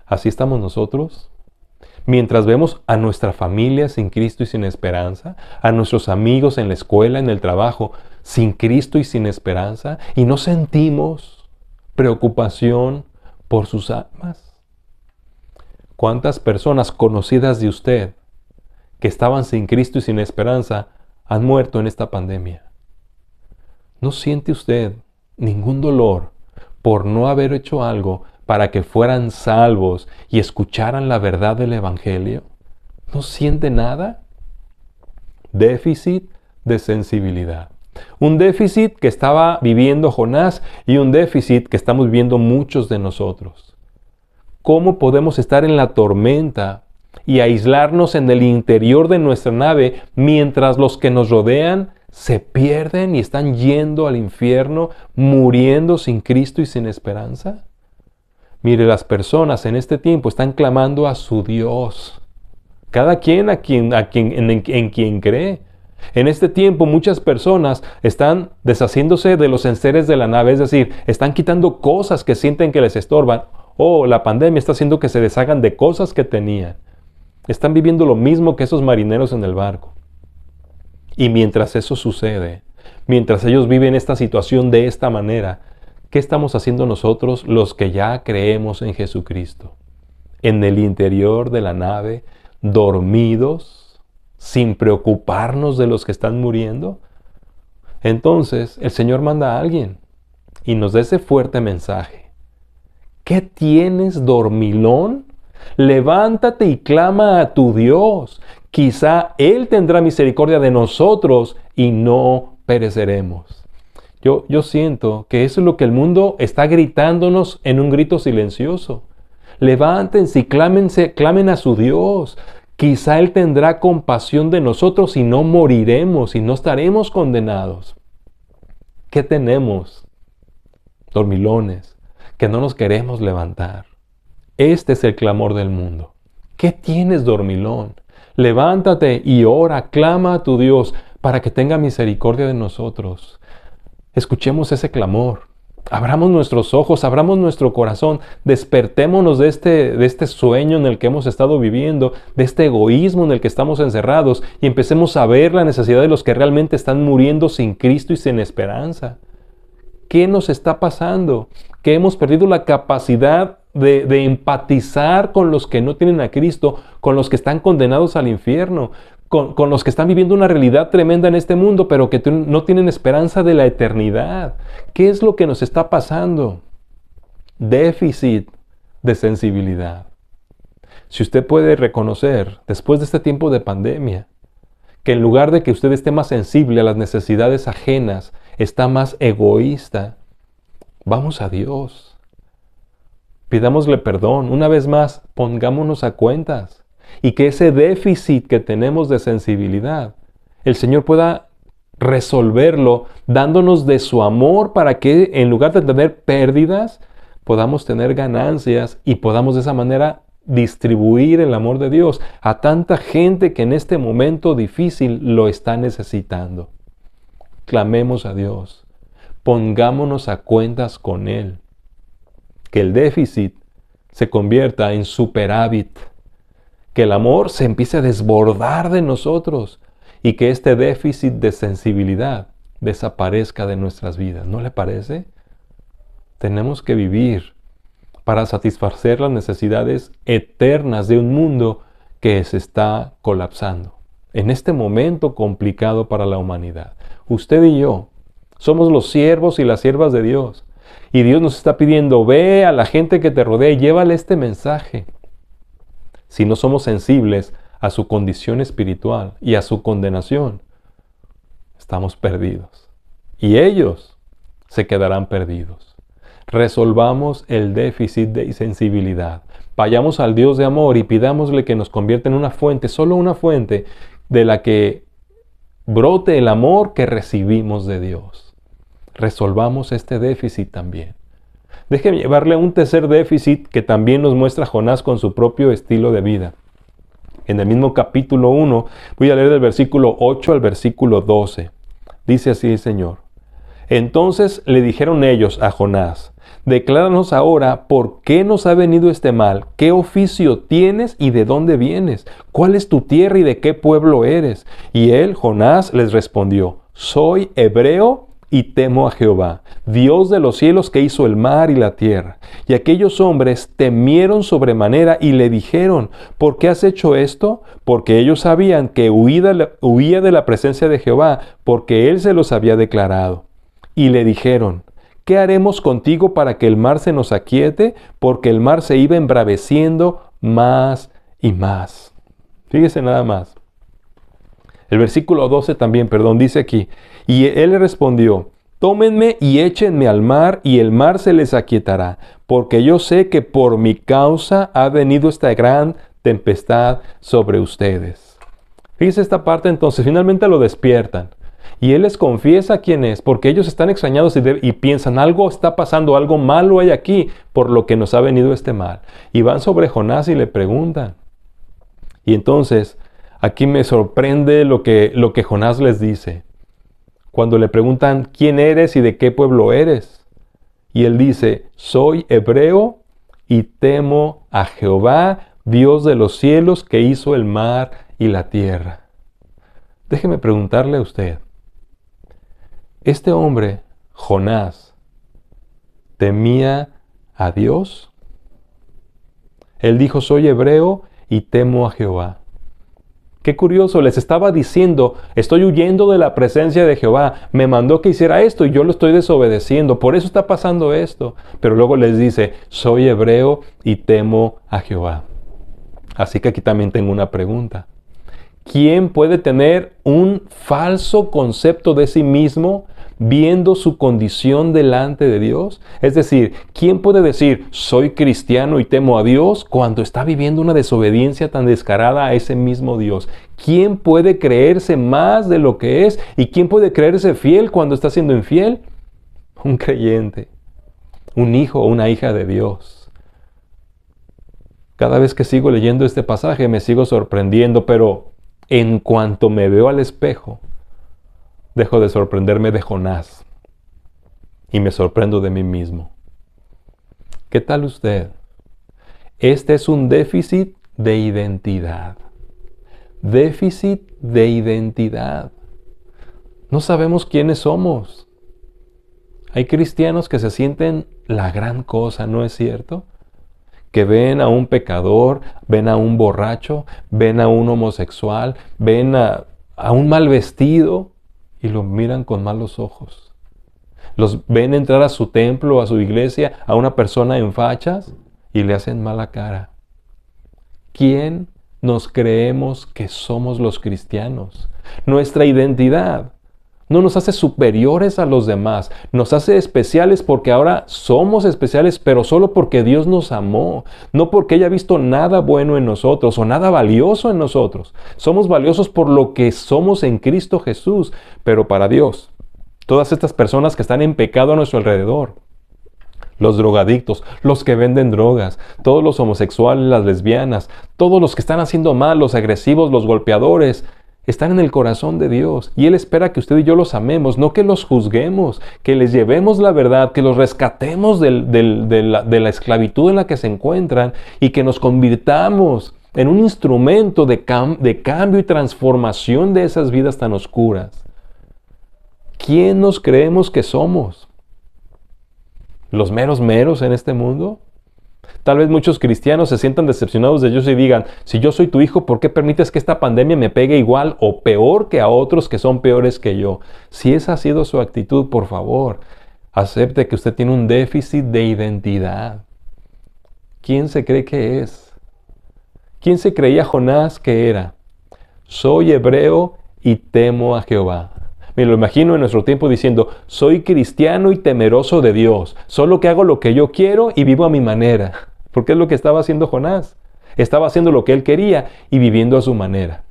Así estamos nosotros. Mientras vemos a nuestra familia sin Cristo y sin esperanza, a nuestros amigos en la escuela, en el trabajo, sin Cristo y sin esperanza, y no sentimos preocupación por sus almas. ¿Cuántas personas conocidas de usted que estaban sin Cristo y sin esperanza han muerto en esta pandemia? ¿No siente usted ningún dolor por no haber hecho algo para que fueran salvos y escucharan la verdad del Evangelio? ¿No siente nada? Déficit de sensibilidad. Un déficit que estaba viviendo Jonás y un déficit que estamos viviendo muchos de nosotros. ¿Cómo podemos estar en la tormenta y aislarnos en el interior de nuestra nave mientras los que nos rodean se pierden y están yendo al infierno, muriendo sin Cristo y sin esperanza? Mire, las personas en este tiempo están clamando a su Dios. Cada quien en quien cree. En este tiempo muchas personas están deshaciéndose de los enseres de la nave, es decir, están quitando cosas que sienten que les estorban. La pandemia está haciendo que se deshagan de cosas que tenían. Están viviendo lo mismo que esos marineros en el barco. Y mientras eso sucede, mientras ellos viven esta situación de esta manera, ¿qué estamos haciendo nosotros los que ya creemos en Jesucristo? En el interior de la nave, dormidos, sin preocuparnos de los que están muriendo. Entonces el Señor manda a alguien y nos da ese fuerte mensaje. ¿Qué tienes, dormilón, Levántate y clama a tu Dios. Quizá Él tendrá misericordia de nosotros y no pereceremos. Yo siento que eso es lo que el mundo está gritándonos en un grito silencioso. Levántense y clamen a su Dios. Quizá Él tendrá compasión de nosotros y no moriremos y no estaremos condenados. ¿Qué tenemos? Dormilones, que no nos queremos levantar. Este es el clamor del mundo. ¿Qué tienes, dormilón? Levántate y ora, clama a tu Dios para que tenga misericordia de nosotros. Escuchemos ese clamor. Abramos nuestros ojos, abramos nuestro corazón, despertémonos de este sueño en el que hemos estado viviendo, de este egoísmo en el que estamos encerrados y empecemos a ver la necesidad de los que realmente están muriendo sin Cristo y sin esperanza. ¿Qué nos está pasando? Que hemos perdido la capacidad de empatizar con los que no tienen a Cristo, con los que están condenados al infierno, con los que están viviendo una realidad tremenda en este mundo, pero que no tienen esperanza de la eternidad. ¿Qué es lo que nos está pasando? Déficit de sensibilidad. Si usted puede reconocer, después de este tiempo de pandemia, que en lugar de que usted esté más sensible a las necesidades ajenas, está más egoísta, vamos a Dios. Pidámosle perdón. Una vez más, pongámonos a cuentas. Y que ese déficit que tenemos de sensibilidad, el Señor pueda resolverlo dándonos de su amor para que en lugar de tener pérdidas, podamos tener ganancias y podamos de esa manera distribuir el amor de Dios a tanta gente que en este momento difícil lo está necesitando. Clamemos a Dios. Pongámonos a cuentas con Él. Que el déficit se convierta en superávit. Que el amor se empiece a desbordar de nosotros y que este déficit de sensibilidad desaparezca de nuestras vidas. ¿No le parece? Tenemos que vivir para satisfacer las necesidades eternas de un mundo que se está colapsando. En este momento complicado para la humanidad. Usted y yo somos los siervos y las siervas de Dios. Y Dios nos está pidiendo, ve a la gente que te rodea y llévale este mensaje. Si no somos sensibles a su condición espiritual y a su condenación, estamos perdidos. Y ellos se quedarán perdidos. Resolvamos el déficit de sensibilidad. Vayamos al Dios de amor y pidámosle que nos convierta en una fuente, solo una fuente, de la que brote el amor que recibimos de Dios. Resolvamos este déficit también. Déjeme llevarle a un tercer déficit que también nos muestra Jonás con su propio estilo de vida. En el mismo capítulo 1, voy a leer del versículo 8 al versículo 12. Dice así el Señor. Entonces le dijeron ellos a Jonás, decláranos ahora por qué nos ha venido este mal, qué oficio tienes y de dónde vienes, cuál es tu tierra y de qué pueblo eres. Y él, Jonás, les respondió, soy hebreo y temo a Jehová, Dios de los cielos que hizo el mar y la tierra. Y aquellos hombres temieron sobremanera y le dijeron, ¿por qué has hecho esto? Porque ellos sabían que huía de la presencia de Jehová, porque él se los había declarado. Y le dijeron, ¿qué haremos contigo para que el mar se nos aquiete? Porque el mar se iba embraveciendo más y más. Fíjese nada más. El versículo 12 también, dice aquí, y él le respondió, tómenme y échenme al mar, y el mar se les aquietará, porque yo sé que por mi causa ha venido esta gran tempestad sobre ustedes. Fíjese esta parte entonces, finalmente lo despiertan, y él les confiesa quién es, porque ellos están extrañados y piensan, algo está pasando, algo malo hay aquí, por lo que nos ha venido este mal. Y van sobre Jonás y le preguntan. Y entonces, aquí me sorprende lo que Jonás les dice. Cuando le preguntan, ¿quién eres y de qué pueblo eres? Y él dice, soy hebreo y temo a Jehová, Dios de los cielos que hizo el mar y la tierra. Déjeme preguntarle a usted, ¿este hombre, Jonás, temía a Dios? Él dijo, soy hebreo y temo a Jehová. Qué curioso, les estaba diciendo, estoy huyendo de la presencia de Jehová, me mandó que hiciera esto y yo lo estoy desobedeciendo, por eso está pasando esto. Pero luego les dice, soy hebreo y temo a Jehová. Así que aquí también tengo una pregunta. ¿Quién puede tener un falso concepto de sí mismo viendo su condición delante de Dios? Es decir, ¿quién puede decir, soy cristiano y temo a Dios cuando está viviendo una desobediencia tan descarada a ese mismo Dios? ¿Quién puede creerse más de lo que es? ¿Y quién puede creerse fiel cuando está siendo infiel? Un creyente, un hijo o una hija de Dios. Cada vez que sigo leyendo este pasaje me sigo sorprendiendo, pero en cuanto me veo al espejo, dejo de sorprenderme de Jonás y me sorprendo de mí mismo. ¿Qué tal usted? Este es un déficit de identidad. Déficit de identidad. No sabemos quiénes somos. Hay cristianos que se sienten la gran cosa, ¿no es cierto? Que ven a un pecador, ven a un borracho, ven a un homosexual, ven a un mal vestido y lo miran con malos ojos. Los ven entrar a su templo, a su iglesia, a una persona en fachas y le hacen mala cara. ¿Quién nos creemos que somos los cristianos? Nuestra identidad no nos hace superiores a los demás, nos hace especiales porque ahora somos especiales, pero solo porque Dios nos amó, no porque haya visto nada bueno en nosotros o nada valioso en nosotros. Somos valiosos por lo que somos en Cristo Jesús, pero para Dios, todas estas personas que están en pecado a nuestro alrededor, los drogadictos, los que venden drogas, todos los homosexuales, las lesbianas, todos los que están haciendo mal, los agresivos, los golpeadores, están en el corazón de Dios y Él espera que usted y yo los amemos, no que los juzguemos, que les llevemos la verdad, que los rescatemos de la esclavitud en la que se encuentran y que nos convirtamos en un instrumento de cambio y transformación de esas vidas tan oscuras. ¿Quién nos creemos que somos? ¿Los meros meros en este mundo? Tal vez muchos cristianos se sientan decepcionados de Dios y digan, si yo soy tu hijo, ¿por qué permites que esta pandemia me pegue igual o peor que a otros que son peores que yo? Si esa ha sido su actitud, por favor, acepte que usted tiene un déficit de identidad. ¿Quién se cree que es? ¿Quién se creía Jonás que era? Soy hebreo y temo a Jehová. Me lo imagino en nuestro tiempo diciendo, soy cristiano y temeroso de Dios, solo que hago lo que yo quiero y vivo a mi manera. Porque es lo que estaba haciendo Jonás. Estaba haciendo lo que él quería y viviendo a su manera.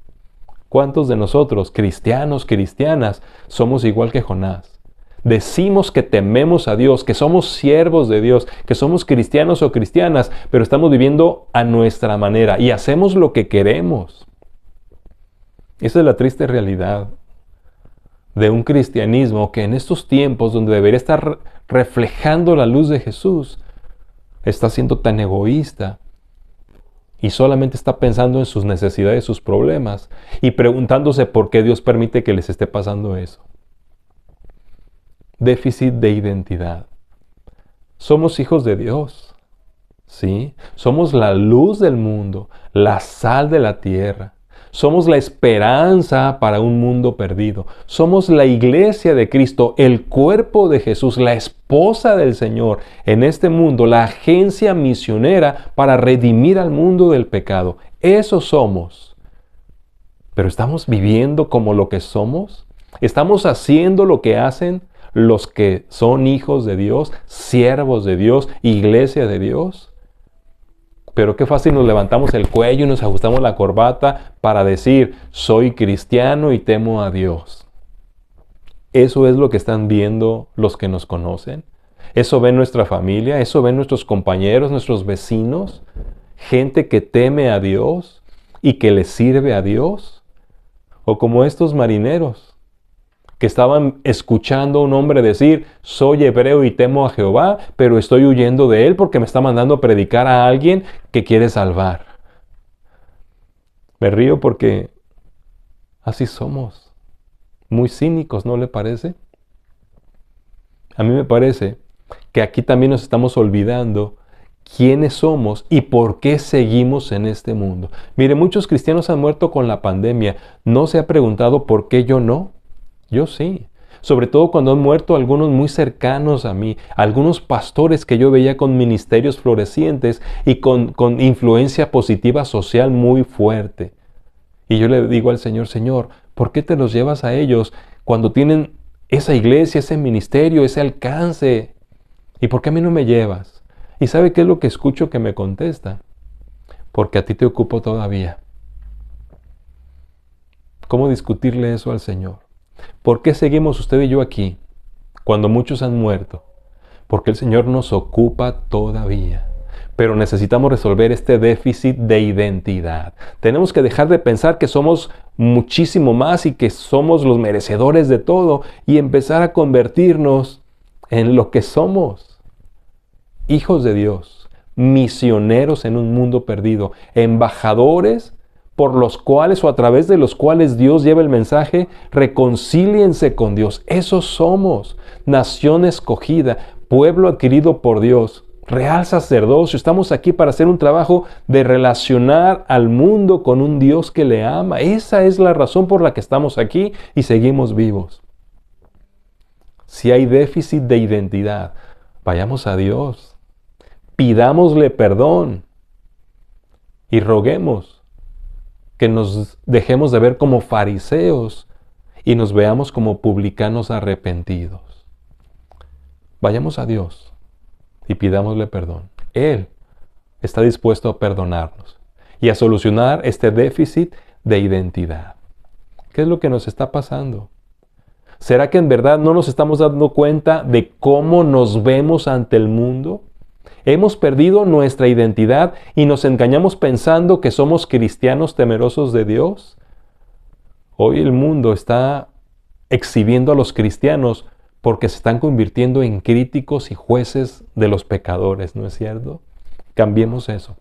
¿Cuántos de nosotros, cristianos, cristianas, somos igual que Jonás? Decimos que tememos a Dios, que somos siervos de Dios, que somos cristianos o cristianas, pero estamos viviendo a nuestra manera y hacemos lo que queremos. Esa es la triste realidad de un cristianismo que en estos tiempos donde debería estar reflejando la luz de Jesús, está siendo tan egoísta y solamente está pensando en sus necesidades, sus problemas y preguntándose por qué Dios permite que les esté pasando eso. Déficit de identidad. Somos hijos de Dios, ¿sí? Somos la luz del mundo, la sal de la tierra. Somos la esperanza para un mundo perdido. Somos la iglesia de Cristo, el cuerpo de Jesús, la esposa del Señor en este mundo, la agencia misionera para redimir al mundo del pecado. Eso somos. Pero ¿estamos viviendo como lo que somos? ¿Estamos haciendo lo que hacen los que son hijos de Dios, siervos de Dios, iglesia de Dios? Pero qué fácil nos levantamos el cuello y nos ajustamos la corbata para decir, soy cristiano y temo a Dios. ¿Eso es lo que están viendo los que nos conocen? ¿Eso ven nuestra familia? ¿Eso ven nuestros compañeros, nuestros vecinos? ¿Gente que teme a Dios y que le sirve a Dios? ¿O como estos marineros que estaban escuchando a un hombre decir, soy hebreo y temo a Jehová, pero estoy huyendo de él porque me está mandando a predicar a alguien que quiere salvar? Me río porque así somos, muy cínicos, ¿no le parece? A mí me parece que aquí también nos estamos olvidando quiénes somos y por qué seguimos en este mundo. Mire, muchos cristianos han muerto con la pandemia. ¿No se ha preguntado por qué yo no? Yo sí. sobre todo cuando han muerto algunos muy cercanos a mí, algunos pastores que yo veía con ministerios florecientes y con influencia positiva social muy fuerte. Y yo le digo al Señor, Señor, ¿por qué te los llevas a ellos cuando tienen esa iglesia, ese ministerio, ese alcance? ¿Y por qué a mí no me llevas? ¿Y sabe qué es lo que escucho que me contesta? Porque a ti te ocupo todavía. ¿Cómo discutirle eso al Señor? ¿Por qué seguimos usted y yo aquí cuando muchos han muerto? Porque el Señor nos ocupa todavía. Pero necesitamos resolver este déficit de identidad. Tenemos que dejar de pensar que somos muchísimo más y que somos los merecedores de todo y empezar a convertirnos en lo que somos. Hijos de Dios, misioneros en un mundo perdido, embajadores por los cuales o a través de los cuales Dios lleva el mensaje, reconcíliense con Dios. Esos somos, nación escogida, pueblo adquirido por Dios, real sacerdocio. Estamos aquí para hacer un trabajo de relacionar al mundo con un Dios que le ama. Esa es la razón por la que estamos aquí y seguimos vivos. Si hay déficit de identidad, vayamos a Dios, pidámosle perdón y roguemos que nos dejemos de ver como fariseos y nos veamos como publicanos arrepentidos. Vayamos a Dios y pidámosle perdón. Él está dispuesto a perdonarnos y a solucionar este déficit de identidad. ¿Qué es lo que nos está pasando? ¿Será que en verdad no nos estamos dando cuenta de cómo nos vemos ante el mundo? Hemos perdido nuestra identidad y nos engañamos pensando que somos cristianos temerosos de Dios. Hoy el mundo está exhibiendo a los cristianos porque se están convirtiendo en críticos y jueces de los pecadores, ¿no es cierto? Cambiemos eso.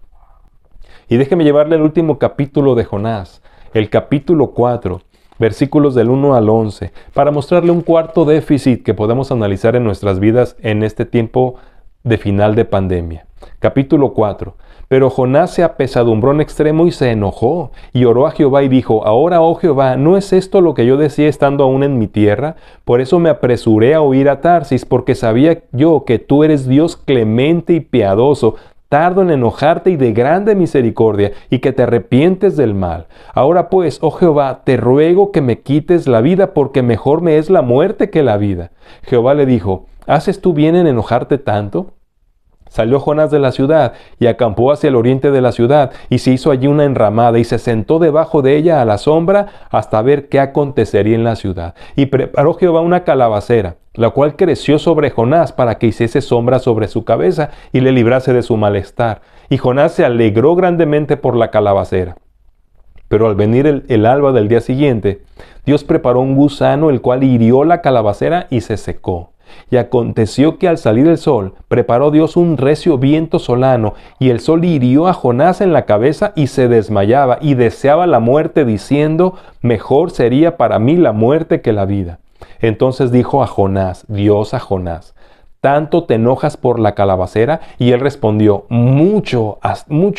Y déjeme llevarle al último capítulo de Jonás, el capítulo 4, versículos del 1 al 11, para mostrarle un cuarto déficit que podemos analizar en nuestras vidas en este tiempo de final de pandemia. Capítulo 4. Pero Jonás se apesadumbró en extremo y se enojó, y oró a Jehová y dijo: Ahora, oh Jehová, ¿no es esto lo que yo decía estando aún en mi tierra? Por eso me apresuré a huir a Tarsis, porque sabía yo que tú eres Dios clemente y piadoso, tardo en enojarte y de grande misericordia, y que te arrepientes del mal. Ahora pues, oh Jehová, te ruego que me quites la vida, porque mejor me es la muerte que la vida. Jehová le dijo: ¿Haces tú bien en enojarte tanto? Salió Jonás de la ciudad y acampó hacia el oriente de la ciudad y se hizo allí una enramada y se sentó debajo de ella a la sombra hasta ver qué acontecería en la ciudad. Y preparó Jehová una calabacera, la cual creció sobre Jonás para que hiciese sombra sobre su cabeza y le librase de su malestar. Y Jonás se alegró grandemente por la calabacera. Pero al venir el alba del día siguiente, Dios preparó un gusano, el cual hirió la calabacera y se secó. Y aconteció que al salir el sol, preparó Dios un recio viento solano, y el sol hirió a Jonás en la cabeza y se desmayaba, y deseaba la muerte, diciendo: mejor sería para mí la muerte que la vida. Entonces dijo a Jonás, Dios a Jonás: ¿tanto te enojas por la calabacera? Y él respondió: mucho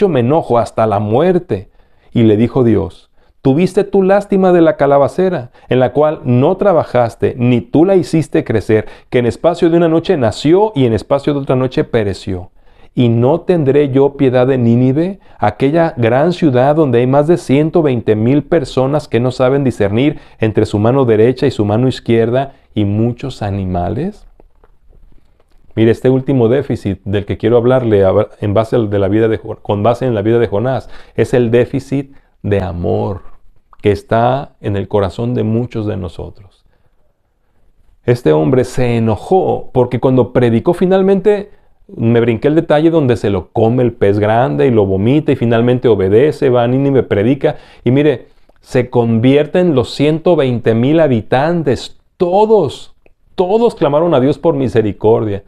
me enojo hasta la muerte. Y le dijo Dios: ¿tuviste tú lástima de la calabacera, en la cual no trabajaste, ni tú la hiciste crecer, que en espacio de una noche nació y en espacio de otra noche pereció? ¿Y no tendré yo piedad de Nínive, aquella gran ciudad donde hay más de 120,000 personas que no saben discernir entre su mano derecha y su mano izquierda, y muchos animales? Mire, este último déficit del que quiero hablarle con base en la vida de Jonás es el déficit de amor que está en el corazón de muchos de nosotros. Este hombre se enojó porque cuando predicó finalmente, me brinqué el detalle donde se lo come el pez grande y lo vomita y finalmente obedece, va a Nínive, predica y mire, se convierte en los 120,000 habitantes. Todos clamaron a Dios por misericordia.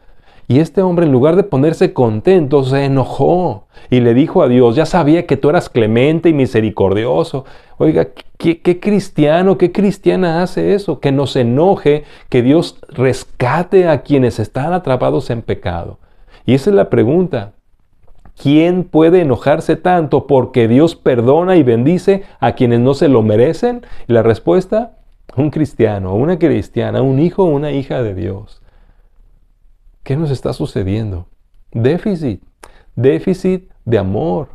Y este hombre, en lugar de ponerse contento, se enojó y le dijo a Dios: ya sabía que tú eras clemente y misericordioso. Oiga, ¿qué cristiano, qué cristiana hace eso? Que nos enoje, que Dios rescate a quienes están atrapados en pecado. Y esa es la pregunta. ¿Quién puede enojarse tanto porque Dios perdona y bendice a quienes no se lo merecen? Y la respuesta: un cristiano, una cristiana, un hijo o una hija de Dios. ¿Qué nos está sucediendo? Déficit de amor.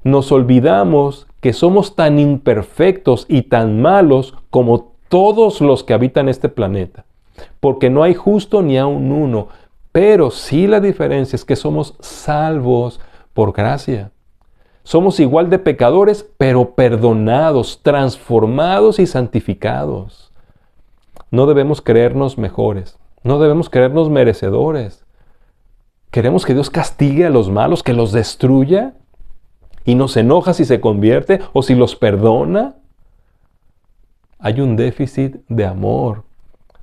Nos olvidamos que somos tan imperfectos y tan malos como todos los que habitan este planeta. Porque no hay justo ni aun uno. Pero sí la diferencia es que somos salvos por gracia. Somos igual de pecadores, pero perdonados, transformados y santificados. No debemos creernos mejores. No debemos creernos merecedores. ¿Queremos que Dios castigue a los malos, que los destruya? ¿Y nos enoja si se convierte o si los perdona? Hay un déficit de amor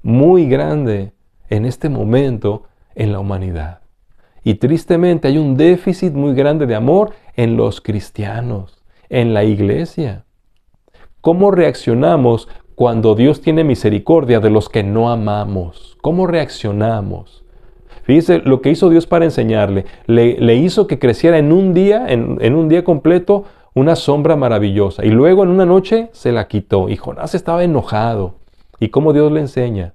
muy grande en este momento en la humanidad. Y tristemente hay un déficit muy grande de amor en los cristianos, en la iglesia. ¿Cómo reaccionamos cuando Dios tiene misericordia de los que no amamos? ¿Cómo reaccionamos? Fíjese lo que hizo Dios para enseñarle. Le hizo que creciera en un día completo, una sombra maravillosa. Y luego en una noche se la quitó. Y Jonás estaba enojado. ¿Y cómo Dios le enseña?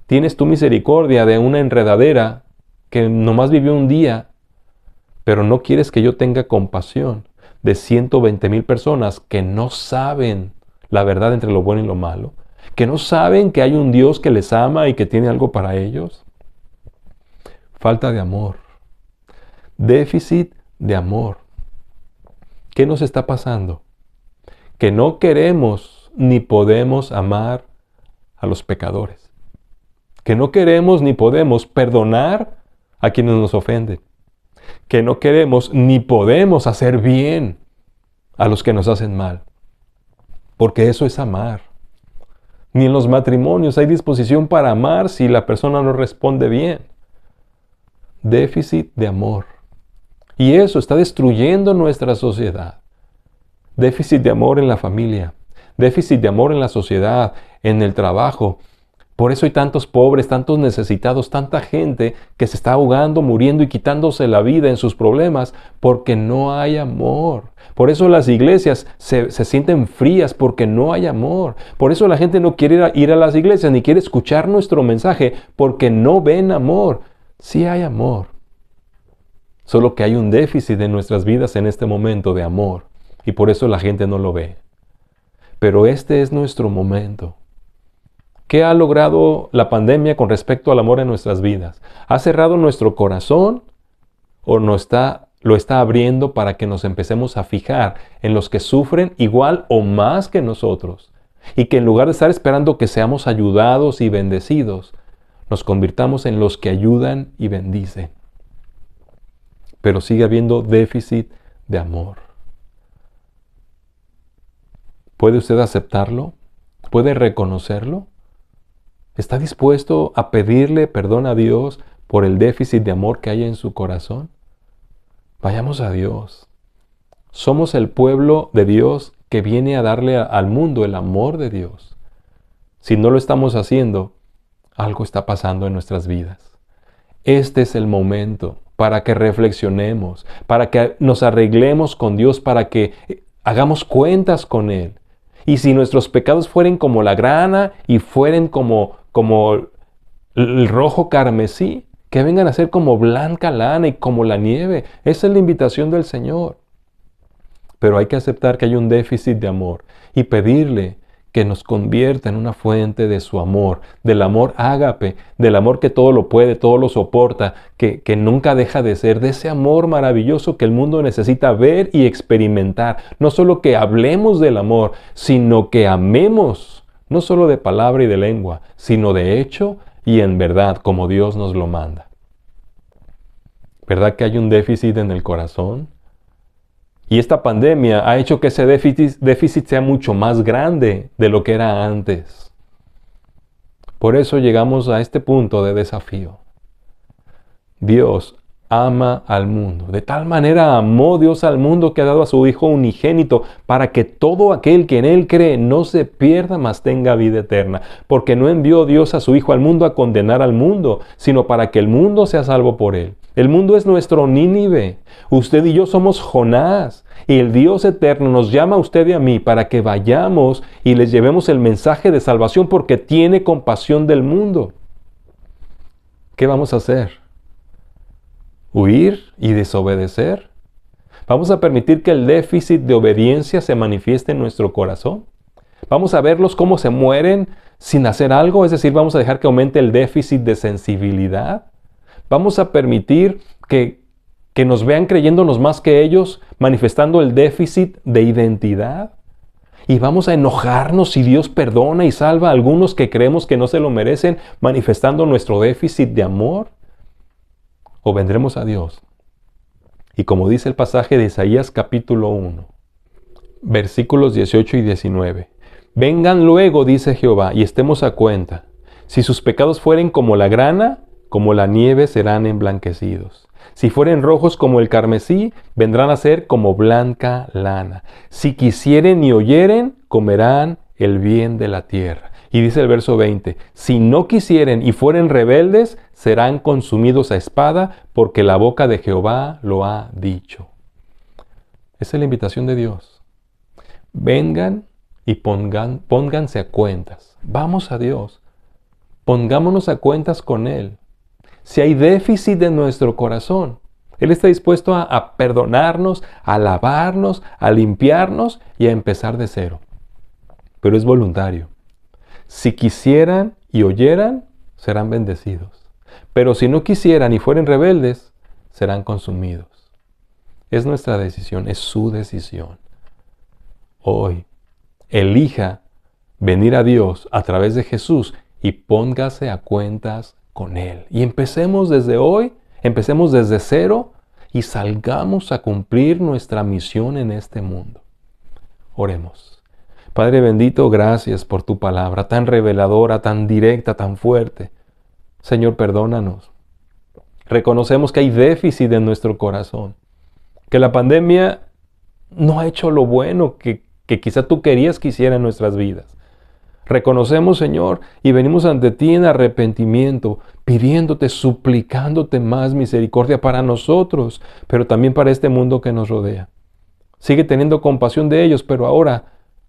Tienes tu misericordia de una enredadera que nomás vivió un día, pero no quieres que yo tenga compasión de 120,000 personas que no saben la verdad entre lo bueno y lo malo, que no saben que hay un Dios que les ama y que tiene algo para ellos. Falta de amor. Déficit de amor. ¿Qué nos está pasando? Que no queremos ni podemos amar a los pecadores. Que no queremos ni podemos perdonar a quienes nos ofenden. Que no queremos ni podemos hacer bien a los que nos hacen mal. Porque eso es amar. Ni en los matrimonios hay disposición para amar si la persona no responde bien. Déficit de amor. Y eso está destruyendo nuestra sociedad. Déficit de amor en la familia. Déficit de amor en la sociedad, en el trabajo. Por eso hay tantos pobres, tantos necesitados, tanta gente que se está ahogando, muriendo y quitándose la vida en sus problemas porque no hay amor. Por eso las iglesias se sienten frías porque no hay amor. Por eso la gente no quiere ir a las iglesias ni quiere escuchar nuestro mensaje porque no ven amor. Sí hay amor. Solo que hay un déficit en nuestras vidas en este momento de amor y por eso la gente no lo ve. Pero este es nuestro momento. ¿Qué ha logrado la pandemia con respecto al amor en nuestras vidas? ¿Ha cerrado nuestro corazón o lo está abriendo para que nos empecemos a fijar en los que sufren igual o más que nosotros? Y que en lugar de estar esperando que seamos ayudados y bendecidos, nos convirtamos en los que ayudan y bendicen. Pero sigue habiendo déficit de amor. ¿Puede usted aceptarlo? ¿Puede reconocerlo? ¿Está dispuesto a pedirle perdón a Dios por el déficit de amor que hay en su corazón? Vayamos a Dios. Somos el pueblo de Dios que viene a darle al mundo el amor de Dios. Si no lo estamos haciendo, algo está pasando en nuestras vidas. Este es el momento para que reflexionemos, para que nos arreglemos con Dios, para que hagamos cuentas con Él. Y si nuestros pecados fueren como la grana y fueren como el rojo carmesí, que vengan a ser como blanca lana y como la nieve. Esa es la invitación del Señor. Pero hay que aceptar que hay un déficit de amor y pedirle que nos convierta en una fuente de su amor, del amor ágape, del amor que todo lo puede, todo lo soporta, que nunca deja de ser, de ese amor maravilloso que el mundo necesita ver y experimentar. No solo que hablemos del amor, sino que amemos, no solo de palabra y de lengua, sino de hecho y en verdad, como Dios nos lo manda. ¿Verdad que hay un déficit en el corazón? Y esta pandemia ha hecho que ese déficit sea mucho más grande de lo que era antes. Por eso llegamos a este punto de desafío. Dios ama al mundo. De tal manera amó Dios al mundo que ha dado a su Hijo unigénito para que todo aquel que en Él cree no se pierda, mas tenga vida eterna. Porque no envió Dios a su Hijo al mundo a condenar al mundo, sino para que el mundo sea salvo por Él. El mundo es nuestro Nínive. Usted y yo somos Jonás. Y el Dios eterno nos llama a usted y a mí para que vayamos y les llevemos el mensaje de salvación porque tiene compasión del mundo. ¿Qué vamos a hacer? ¿Huir y desobedecer? ¿Vamos a permitir que el déficit de obediencia se manifieste en nuestro corazón? ¿Vamos a verlos cómo se mueren sin hacer algo? Es decir, ¿vamos a dejar que aumente el déficit de sensibilidad? ¿Vamos a permitir que nos vean creyéndonos más que ellos, manifestando el déficit de identidad? ¿Y vamos a enojarnos si Dios perdona y salva a algunos que creemos que no se lo merecen, manifestando nuestro déficit de amor? ¿O vendremos a Dios? Y como dice el pasaje de Isaías capítulo 1, versículos 18 y 19. Vengan luego, dice Jehová, y estemos a cuenta. Si sus pecados fueren como la grana, como la nieve serán emblanquecidos. Si fueren rojos como el carmesí, vendrán a ser como blanca lana. Si quisieren y oyeren, comerán el bien de la tierra. Y dice el verso 20, si no quisieren y fueren rebeldes, serán consumidos a espada, porque la boca de Jehová lo ha dicho. Esa es la invitación de Dios. Vengan y pónganse a cuentas. Vamos a Dios. Pongámonos a cuentas con Él. Si hay déficit en nuestro corazón, Él está dispuesto a perdonarnos, a lavarnos, a limpiarnos y a empezar de cero. Pero es voluntario. Si quisieran y oyeran, serán bendecidos. Pero si no quisieran y fueren rebeldes, serán consumidos. Es nuestra decisión, es su decisión. Hoy, elija venir a Dios a través de Jesús y póngase a cuentas con Él. Y empecemos desde hoy, empecemos desde cero y salgamos a cumplir nuestra misión en este mundo. Oremos. Padre bendito, gracias por tu palabra tan reveladora, tan directa, tan fuerte. Señor, perdónanos. Reconocemos que hay déficit en nuestro corazón, que la pandemia no ha hecho lo bueno que quizá tú querías que hiciera en nuestras vidas. Reconocemos, Señor, y venimos ante ti en arrepentimiento, pidiéndote, suplicándote más misericordia para nosotros, pero también para este mundo que nos rodea. Sigue teniendo compasión de ellos, pero ahora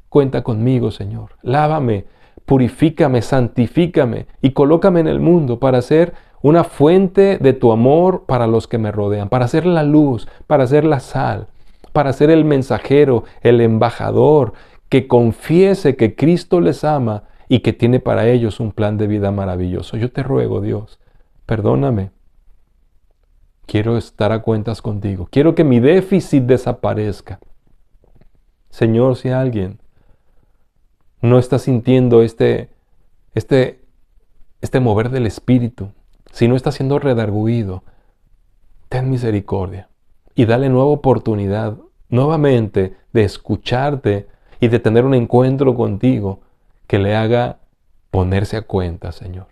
cuenta conmigo, Señor. Lávame, purifícame, santifícame y colócame en el mundo para ser una fuente de tu amor para los que me rodean, para ser la luz, para ser la sal, para ser el mensajero, el embajador, que confiese que Cristo les ama y que tiene para ellos un plan de vida maravilloso. Yo te ruego, Dios, perdóname. Quiero estar a cuentas contigo. Quiero que mi déficit desaparezca. Señor, si alguien no está sintiendo este mover del Espíritu, si no está siendo redarguido, ten misericordia y dale nueva oportunidad, nuevamente, de escucharte y de tener un encuentro contigo que le haga ponerse a cuenta, Señor.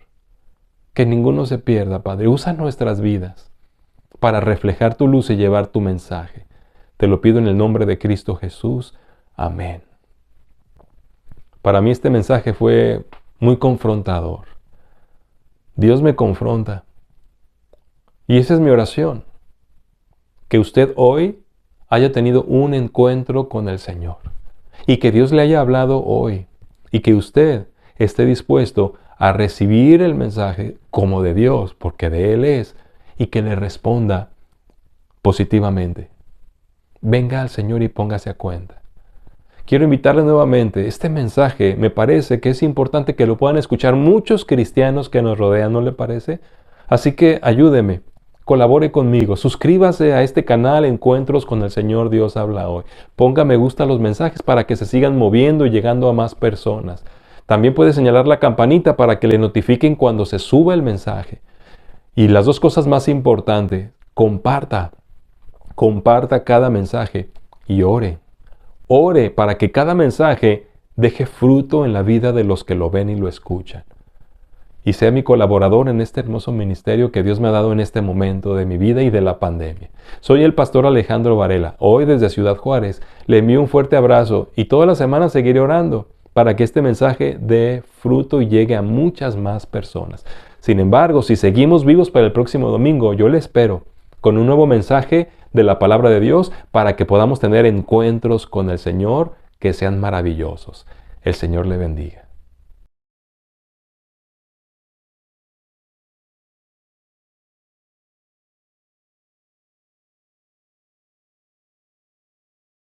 Que ninguno se pierda, Padre. Usa nuestras vidas para reflejar tu luz y llevar tu mensaje. Te lo pido en el nombre de Cristo Jesús. Amén. Para mí este mensaje fue muy confrontador. Dios me confronta. Y esa es mi oración. Que usted hoy haya tenido un encuentro con el Señor. Y que Dios le haya hablado hoy. Y que usted esté dispuesto a recibir el mensaje como de Dios, porque de Él es. Y que le responda positivamente. Venga al Señor y póngase a cuenta. Quiero invitarle nuevamente. Este mensaje me parece que es importante que lo puedan escuchar muchos cristianos que nos rodean, ¿no le parece? Así que ayúdeme, colabore conmigo, suscríbase a este canal Encuentros con el Señor Dios Habla Hoy. Ponga me gusta a los mensajes para que se sigan moviendo y llegando a más personas. También puede señalar la campanita para que le notifiquen cuando se suba el mensaje. Y las dos cosas más importantes, comparta cada mensaje y ore. Ore para que cada mensaje deje fruto en la vida de los que lo ven y lo escuchan. Y sea mi colaborador en este hermoso ministerio que Dios me ha dado en este momento de mi vida y de la pandemia. Soy el pastor Alejandro Varela. Hoy desde Ciudad Juárez le envío un fuerte abrazo y toda la semana seguiré orando para que este mensaje dé fruto y llegue a muchas más personas. Sin embargo, si seguimos vivos para el próximo domingo, yo le espero con un nuevo mensaje de la palabra de Dios para que podamos tener encuentros con el Señor que sean maravillosos. El Señor le bendiga.